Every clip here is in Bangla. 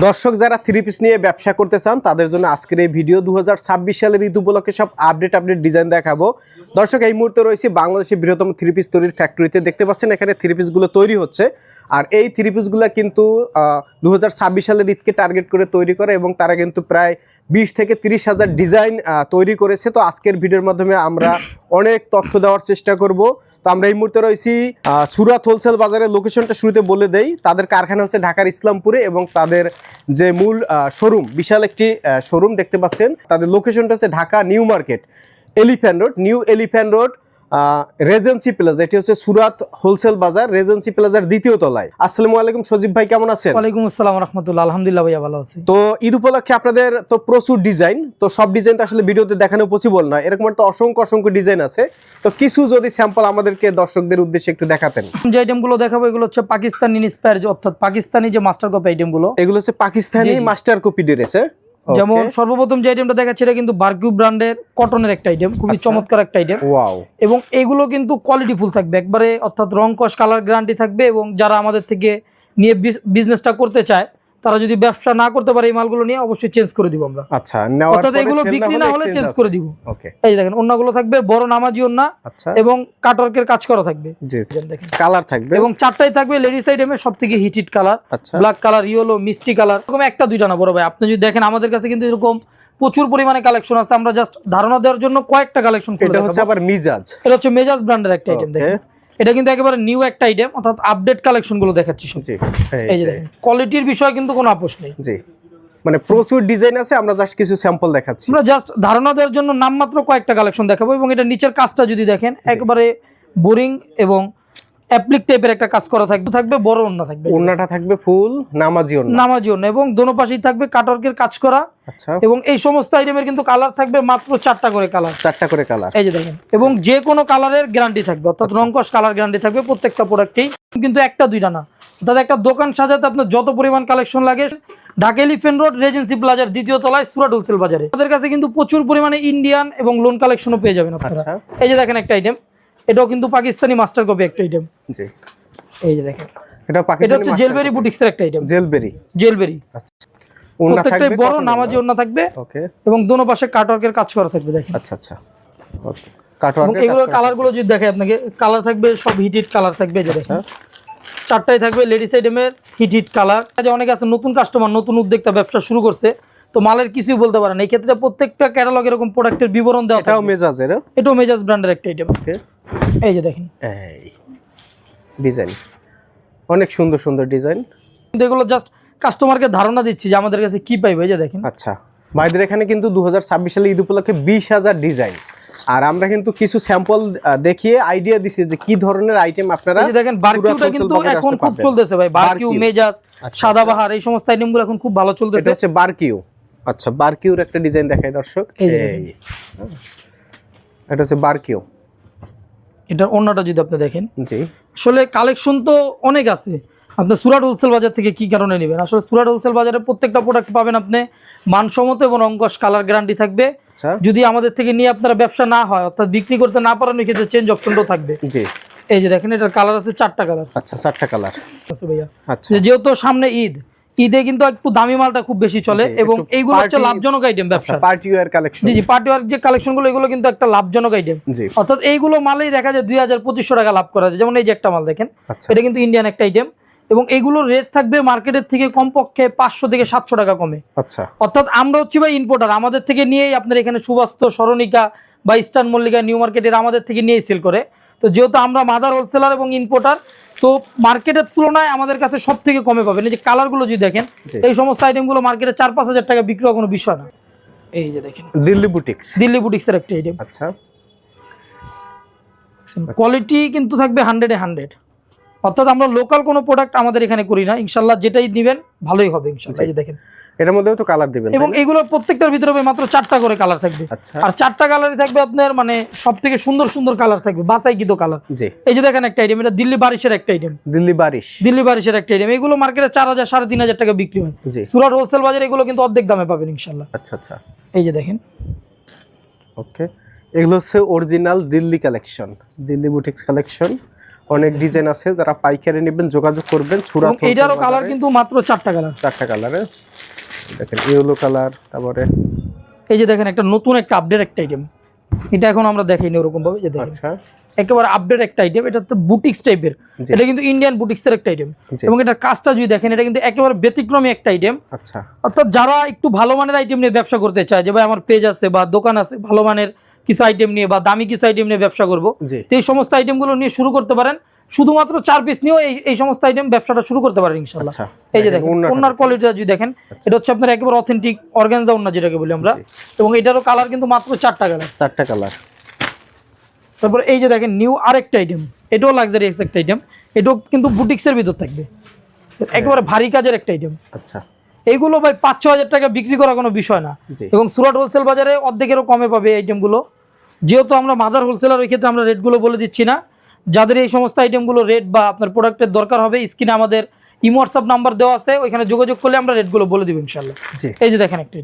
দর্শক যারা থ্রি পিস নিয়ে ব্যবসা করতে চান তাদের জন্য আজকের এই ভিডিও 2026 সালের ঈদ উপলক্ষে সব আপডেট ডিজাইন দেখাবো। দর্শক এই মুহূর্তে রয়েছে বাংলাদেশের বৃহত্তম থ্রি পিস তৈরির ফ্যাক্টরিতে। দেখতে পাচ্ছেন এখানে থ্রি পিসগুলো তৈরি হচ্ছে, আর এই থ্রি পিসগুলো কিন্তু 2026 সালের ঈদকে টার্গেট করে তৈরি করে এবং তারা কিন্তু প্রায় 20 থেকে 30 হাজার ডিজাইন তৈরি করেছে। তো আজকের ভিডিওর মাধ্যমে আমরা অনেক তথ্য দেওয়ার চেষ্টা করব। তো আমরা এই মুহূর্তে রয়েছি সুরাত হোলসেল বাজারের লোকেশনটা শুরুতে বলে দেই। তাদের কারখানা হচ্ছে ঢাকার ইসলামপুরে এবং তাদের যে মূল শোরুম, বিশাল একটি শোরুম দেখতে পাচ্ছেন। তাদের লোকেশনটা হচ্ছে Dhaka new market, elephant road, new elephant road, Regency plaza. এটি হচ্ছে সুরাত হোলসেল বাজার, রেজেন্সি প্লাজার দ্বিতীয় তলায়। আসসালামু আলাইকুম সজীব ভাই, কেমন আছেন? ওয়ালাইকুম আসসালাম ওয়া রাহমাতুল্লাহ। আলহামদুলিল্লাহ ভাইয়া ভালো আছি। তো ঈদ উপলক্ষে আপনাদের তো প্রচুর ডিজাইন, তো সব ডিজাইন তো আসলে ভিডিওতে দেখানো পসিবল নয়, এরকম তো অসংখ্য ডিজাইন আছে। তো কিছু যদি স্যাম্পল আমাদেরকে দর্শকদের উদ্দেশ্যে একটু দেখাতেন। যে আইটেমগুলো দেখাবো এগুলো হচ্ছে পাকিস্তানি ইন্সপায়ার, অর্থাৎ পাকিস্তানি যে মাস্টার কপি আইটেমগুলো, এগুলো হচ্ছে পাকিস্তানি মাস্টার কপি ড্রেস। যেমন সর্বপ্রথম যে আইটেমটা দেখাচ্ছি এটা কিন্তু বারকিউ ব্র্যান্ডের কটনের একটা আইটেম, খুবই চমৎকার একটা আইটেম। ওয়াও। এবং এগুলো কিন্তু কোয়ালিটি ফুল থাকবে একবারে, অর্থাৎ রং কস কালার গ্যারান্টি থাকবে। এবং যারা আমাদের থেকে নিয়ে বিজনেসটা করতে চায় তারা যদি ব্যবসা না করতে পারে এই মালগুলো নিয়ে অবশ্যই চেঞ্জ করে দিব আমরা। আচ্ছা, অর্থাৎ এগুলো বিক্রি না হলে চেঞ্জ করে দিব। ওকে, এই দেখেন ওন্নাগুলো থাকবে বড় নামাজি ওন্না। আচ্ছা, এবং কাটওয়ার্কের কাজ করা থাকবে। জি, দেখেন কালার থাকবে এবং চারটাই থাকবে লেডিস আইটেমের সবথেকে হিট কালার। আচ্ছা, ব্ল্যাক কালার, ইয়েলো, মিষ্টি কালার, এরকম একটা দুইটা না বড় ভাই, আপনি যদি দেখেন আমাদের কাছে কিন্তু এরকম প্রচুর পরিমাণে কালেকশন আছে। আমরা জাস্ট ধারণা দেওয়ার জন্য কয়েকটা কালেকশন করে এটা হচ্ছে আবার মিজাজ। এটা হচ্ছে মেজাজ ব্র্যান্ডের একটা আইটেম। দেখেন এটা কিন্তু একেবারে নিউ একটা আইটেম, অর্থাৎ আপডেট কালেকশন গুলো দেখাচ্ছি। এই যে দেখেন কোয়ালিটির বিষয়ে কিন্তু কোনো আপোষ নেই। জি, মানে প্রচুর ডিজাইন আছে, আমরা জাস্ট কিছু স্যাম্পল দেখাচ্ছি। আমরা জাস্ট ধারণা দেওয়ার জন্য নামমাত্র কয়েকটা কালেকশন দেখাবো। এবং এটা নিচের কাজটা যদি দেখেন একেবারে বোরিং এবং অ্যাপ্লিক টাইপের একটা কাজ করা থাকবে বড় ওন্না থাকবে, ওন্নাটা থাকবে ফুল নামাজি ওন্না এবং দোনো পাশেই থাকবে কাটওয়ার্কের কাজ করা। আচ্ছা, এবং এই সমস্ত আইটেমের কিন্তু কালার থাকবে মাত্র চারটা করে কালার। এই যে দেখেন, এবং যে কোনো কালারের গ্যারান্টি থাকবে, অর্থাৎ রংকশ কালার গ্যারান্টি থাকবে প্রত্যেকটা প্রোডাক্টেই। কিন্তু একটা দুইটা না, অর্থাৎ একটা দোকান সাজাতে আপনার যত পরিমাণ কালেকশন লাগে ঢাকা এলিফ্যান্ট রোড রেজেন্সি প্লাজার দ্বিতীয় তলায় সুরাট হোলসেল বাজারে আমাদের কাছে কিন্তু প্রচুর পরিমাণে ইন্ডিয়ান এবং লোন কালেকশনও পেয়ে যাবেন আপনারা। এই যে দেখেন একটা আইটেম, এটাও কিন্তু পাকিস্তানি মাস্টার কপি একটা আইটেম। জি, এই যে দেখেন এটা হচ্ছে জেলবেরি বুটিক্সের একটা আইটেম। জেলবেরি আচ্ছা, ওন্না থাকবে বড় নামাজি ওন্না থাকবে। ওকে, এবং দোনো পাশে কাটওয়ার্কের কাজ করা থাকবে। দেখেন আচ্ছা, ওকে, কাটওয়ার্কের এগুলো কালারগুলো যদি দেখাই আপনাকে, কালার থাকবে সব হিট কালার থাকবে। এই যে দেখেন চারটাই থাকবে লেডিস আইটেমের হিট কালার। অনেকে আছে নতুন কাস্টমার, নতুন উদ্যোক্তা ব্যবসা শুরু করছে, তো মালের কিছুই বলতে পারে না। এই ক্ষেত্রে প্রত্যেকটা ক্যাটালগ এরকম প্রোডাক্টের বিবরণ দেওয়া। এটাও মেজাজ ব্র্যান্ডের একটা আইটেম। ওকে, এই যে দেখেন এই ডিজাইন অনেক সুন্দর ডিজাইন। কিন্তু এগুলো জাস্ট কাস্টমারকে ধারণা দিচ্ছি যে আমাদের কাছে কি পাইবে। এই যে দেখেন। আচ্ছা, ভাইদের এখানে কিন্তু 2026 সালে ঈদ উপলক্ষে 20,000 ডিজাইন, আর আমরা কিন্তু কিছু স্যাম্পল দেখিয়ে আইডিয়া দিছি যে কি ধরনের আইটেম আপনারা। এই দেখেন বারকিউটা কিন্তু এখন খুব চলতেছে ভাই, বারকিউ, মেজাজ, সাদাবাহার, এই সমস্ত আইটেমগুলো এখন খুব ভালো চলতেছে। এটা হচ্ছে বারকিউ। আচ্ছা, বারকিউর একটা ডিজাইন দেখাই দর্শক। এই এটা হচ্ছে বারকিউ। এটা অন্যটা যদি আপনি দেখেন, জি আসলে কালেকশন তো অনেক আছে। আপনি সুরাট হোলসেল বাজার থেকে কি কারণে নেবেন? আসলে সুরাট হোলসেল বাজারে প্রত্যেকটা প্রোডাক্ট পাবেন আপনি মানসম্মত এবং রংকশ কালার গ্যারান্টি থাকবে। যদি আমাদের থেকে নিয়ে আপনারা ব্যবসা না হয়, অর্থাৎ বিক্রি করতে না পারেন, ক্ষেত্রে চেঞ্জ অপশনটাও থাকবে। জি, এই যে দেখেন এটার কালার আছে চারটা কালার। আচ্ছা, চারটা কালার আছে ভাইয়া। আচ্ছা, যেহেতু সামনে ঈদে কিন্তু একটু দামি মালটা খুব বেশি চলে এবং এইগুলো হচ্ছে লাভজনক আইটেম ব্যবসা। Party wear collection. জি, পার্টি ওয়্যার যে কালেকশনগুলো এগুলো কিন্তু একটা লাভজনক আইটেম। অর্থাৎ এইগুলো মালেই দেখা যায় 2000-2500 টাকা লাভ করা যায়। যেমন এই যে একটা মাল দেখেন, এটা কিন্তু ইন্ডিয়ান একটা আইটেম এবং এইগুলোর রেট থাকবে মার্কেটের থেকে কমপক্ষে 500 থেকে 700 টাকা কমে। আচ্ছা, অর্থাৎ আমরা হচ্ছি ভাই ইম্পোর্টার, আমাদের থেকে নিয়েই আপনার এখানে সুবাস্ত, স্মরণিকা বা ইস্টার্ন মল্লিকা, নিউ মার্কেটের আমাদের থেকে নিয়েই সেল করে। তো যেহেতু আমরা মাদার হোলসেলার এবং ইম্পোর্টার, তো মার্কেটের তুলনায় আমাদের কাছে সব থেকে কমে পাবেন। এই যে কালারগুলো যদি দেখেন, এই সমস্ত আইটেমগুলো মার্কেটে 4-5 হাজার টাকা বিক্রি হওয়ার কোনো বিষয় না। এই যে দেখেন দিল্লি বুটিক্সের একটা আইটেম। আচ্ছা, কোয়ালিটি কিন্তু থাকবে 100-100, অর্থাৎ আমরা লোকাল কোনো প্রোডাক্ট আমাদের এখানে করি না। ইনশাল্লাহ যেটাই দিবেন ভালোই হবে ইনশাল্লাহ। এই যে দেখেন এটার মধ্যেও তো কালার দিবেন, এবং এগুলোর প্রত্যেকটার ভিতরে মাত্র 4টা করে কালার থাকবে। আর 4টা কালারই থাকবে আপনার, মানে সবথেকে সুন্দর কালার থাকবে, বাছাইকৃত কালার। এই যে দেখেন একটা আইটেম, এটা দিল্লি বারিশের একটা আইটেম। দিল্লি বারিশের একটা আইটেম। এগুলো মার্কেটে 4000-3500 টাকা বিক্রি হয়। সুরাট হোলসেল বাজারে এগুলো কিন্তু অর্ধেক দামে পাবেন ইনশাল্লাহ। আচ্ছা, এই যে দেখেন। ওকে, এগুলো হচ্ছে original Delhi collection, Delhi boutiques collection. অনেক ডিজাইন আছে, যারা পাইকারি নেবেন যোগাযোগ করবেন। সুরাত এটারও কালার কিন্তু মাত্র 4টা কালার, 4টা কালারে দেখেন, ইয়েলো কালার, তারপরে এই যে দেখেন একটা নতুন একটা আপডেট একটা আইটেম, এটা এখন আমরা দেখাইনি ওরকম ভাবে, যে দেখেন আচ্ছা একেবারে আপডেট একটা আইটেম, এটা তো বুটিক্স টাইপের, এটা কিন্তু ইন্ডিয়ান বুটিক্সের একটা আইটেম, এবং এটার কাজটা যদি দেখেন এটা কিন্তু একেবারে ব্যতিক্রমী একটা আইটেম। আচ্ছা, অর্থাৎ যারা একটু ভালো মানের আইটেম নিয়ে ব্যবসা করতে চায়, যে ভাই আমার পেজ আছে বা দোকান আছে ভালো মানের কিছু আইটেম নিয়ে বা দামি কিছু আইটেম নিয়ে ব্যবসা করবো, তো এই সমস্ত আইটেমগুলো নিয়ে শুরু করতে পারেন। শুধুমাত্র 4 পিস নিয়েও এই সমস্ত আইটেম ব্যবসাটা শুরু করতে পারেন ইনশাআল্লাহ। এই যে দেখেন ওনার কোয়ালিটিটা যদি দেখেন, এটা হচ্ছে আপনার একেবারে অথেন্টিক অর্গানজা ওন্না যেটাকে বলি আমরা, এবং এটারও কালার কিন্তু মাত্র 4টা কালার, 4টা কালার। তারপর এই যে দেখেন নিউ আরেকটা আইটেম, এটাও লাক্সারিয়াস একটা আইটেম, এটাও কিন্তু বুটিক্সের ভিতর থাকবে, একেবারে ভারী কাজের একটা আইটেম। আচ্ছা, এইগুলো ভাই 5-6 হাজার টাকা বিক্রি করা কোনো বিষয় না, এবং সুরাট হোলসেল বাজারে অর্ধেকেরও কমে পাবে এই আইটেমগুলো। যেহেতু আমরা মাদার হোলসেলার, ওই ক্ষেত্রে আমরা রেটগুলো বলে দিচ্ছি না। যাদের এই সমস্ত আইটেমগুলো রেট বা আপনার প্রোডাক্টের দরকার হবে, স্ক্রিনে আমাদের ইমো হোয়াটসঅ্যাপ নাম্বার দেওয়া আছে, ওইখানে যোগাযোগ করলে আমরা রেটগুলো বলে দিব ইনশাআল্লাহ। এই যে দেখেন একটা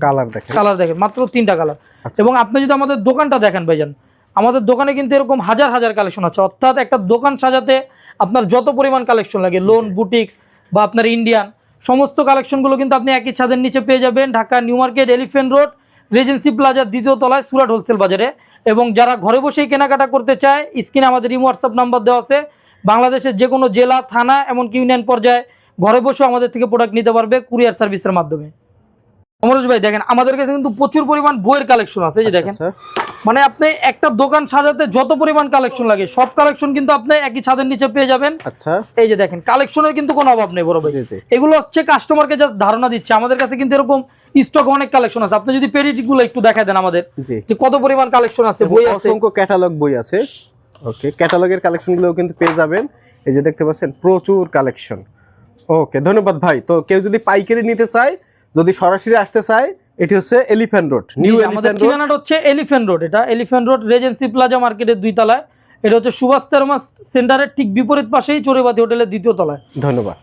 কালার দেখেন, মাত্র 3টা কালার। এবং আপনি যদি আমাদের দোকানটা দেখেন ভাইজান, আমাদের দোকানে কিন্তু এরকম হাজার হাজার কালেকশন আছে। অর্থাৎ একটা দোকান সাজাতে আপনার যত পরিমাণ কালেকশন লাগে, লোন, বুটিক্স বা আপনার ইন্ডিয়ান, সমস্ত কালেকশনগুলো কিন্তু আপনি একই ছাদের নিচে পেয়ে যাবেন, Dhaka new market, elephant road, Regency প্লাজার 2য় তলায়, সুরাট হোলসেল বাজারে। এবং যারা ঘরে বসেই কেনাকাটা করতে চায়, স্ক্রিনে আমাদের ইমো হোয়াটসঅ্যাপ নাম্বার দেওয়া আছে। বাংলাদেশের যে কোনো জেলা, থানা, এমনকি ইউনিয়ন পর্যায়ে ঘরে বসেও আমাদের থেকে প্রোডাক্ট নিতে পারবে কুরিয়ার সার্ভিসের মাধ্যমে। অমরজ ভাই দেখেন আমাদের কাছে কিন্তু প্রচুর পরিমাণ বইয়ের কালেকশন আছে, এই যে দেখেন, মানে আপনি একটা দোকান সাজাতে যত পরিমাণ কালেকশন লাগে সব কালেকশন কিন্তু আপনি একই ছাদের নিচে পেয়ে যাবেন। আচ্ছা, এই যে দেখেন কালেকশনের কিন্তু কোনো অভাব নেই বড় ভাই, এগুলো হচ্ছে কাস্টমারকে জাস্ট ধারণা দিচ্ছে। আমাদের কাছে কিন্তু এরকম স্টক অনেক কালেকশন আছে। আপনি যদি পেডিগুলো একটু দেখায় দেন আমাদের, যে কত পরিমাণ কালেকশন আছে, বই আছে, অসংখ্য ক্যাটালগ বই আছে। ওকে, ক্যাটালগের কালেকশনগুলোও কিন্তু পেয়ে যাবেন। এই যে দেখতে পাচ্ছেন প্রচুর কালেকশন। ওকে, ধন্যবাদ ভাই। তো কেউ যদি পাইকারি নিতে চায়, যদি সরাসরি আসতে চায়, এটি হচ্ছে elephant road, new elephant road. ঠিকানাটা হচ্ছে এলিফ্যান্ট রোড, এটা এলিফ্যান্ট রোড রেজেন্সি প্লাজা মার্কেটের 2 তলায়। এটা হচ্ছে সুভাষ থার্মাস সেন্টারের ঠিক বিপরীত পাশেই চড়ুইবাতি হোটেলের 2য় তলায়। ধন্যবাদ।